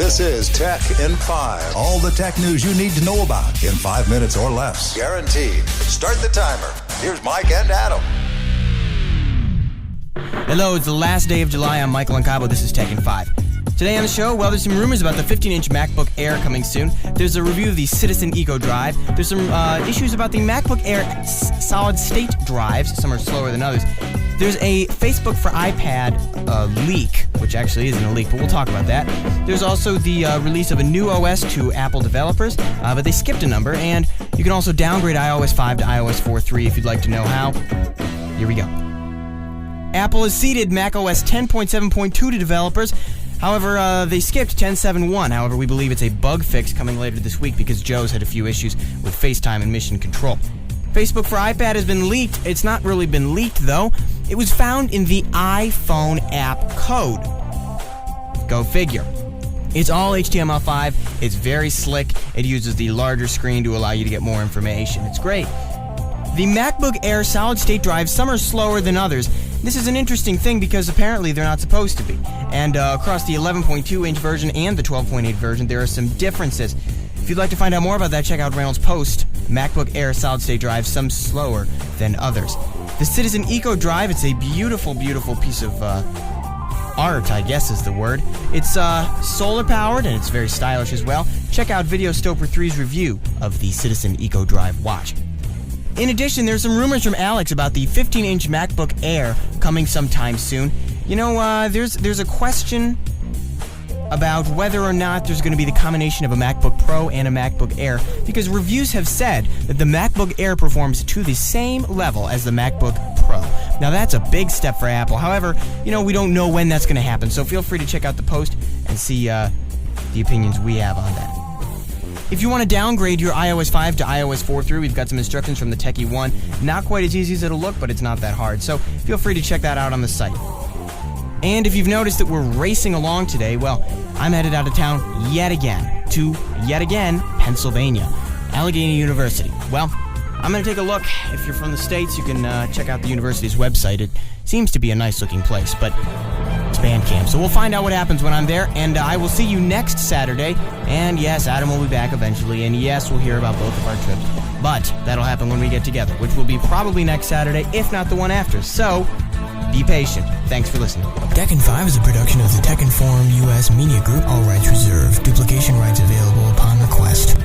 This is Tech in 5. All the tech news you need to know about in 5 minutes or less. Guaranteed. Start the timer. Here's Mike and Adam. Hello, it's the last day of July. I'm Michael and Cabo. This is TechIn5. Today on the show, well, there's some rumors about the 15-inch MacBook Air coming soon. There's a review of the Citizen Eco Drive. There's some issues about the MacBook Air solid-state drives. Some are slower than others. There's a Facebook for iPad leak, which actually isn't a leak, but we'll talk about that. There's also the release of a new OS to Apple developers, but they skipped a number, and you can also downgrade iOS 5 to iOS 4.3 if you'd like to know how. Here we go. Apple has seeded macOS 10.7.2 to developers. However, they skipped 10.7.1. However, we believe it's a bug fix coming later this week because Joe's had a few issues with FaceTime and Mission Control. Facebook for iPad has been leaked. It's not really been leaked, though. It was found in the iPhone app code. Go figure. It's all HTML5. It's very slick. It uses the larger screen to allow you to get more information. It's great. The MacBook Air solid-state drives, some are slower than others. This is an interesting thing because apparently they're not supposed to be. And across the 11.2-inch version and the 12.8 version, there are some differences. If you'd like to find out more about that, check out Reynolds' post, MacBook Air solid-state drive, some slower than others. The Citizen Eco Drive, it's a beautiful, beautiful piece of art, I guess is the word. It's solar-powered, and it's very stylish as well. Check out Video Stoper 3's review of the Citizen Eco Drive watch. In addition, there's some rumors from Alex about the 15-inch MacBook Air coming sometime soon. You know, there's a question about whether or not there's going to be the combination of a MacBook Pro and a MacBook Air, because reviews have said that the MacBook Air performs to the same level as the MacBook Pro. Now, that's a big step for Apple. However, you know, we don't know when that's going to happen, so feel free to check out the post and see the opinions we have on that. If you want to downgrade your iOS 5 to iOS 4.3, we've got some instructions from the TechInform. Not quite as easy as it'll look, but it's not that hard, so feel free to check that out on the site. And if you've noticed that we're racing along today, well, I'm headed out of town yet again to, Pennsylvania, Allegheny University. Well, I'm going to take a look. If you're from the States, you can check out the university's website. It seems to be a nice-looking place, but it's Bandcamp. So we'll find out what happens when I'm there, and I will see you next Saturday. And yes, Adam will be back eventually, and yes, we'll hear about both of our trips. But that'll happen when we get together, which will be probably next Saturday, if not the one after. So be patient. Thanks for listening. TechIn5 is a production of the TechInform U.S. Media Group. All rights reserved. Duplication rights available upon request.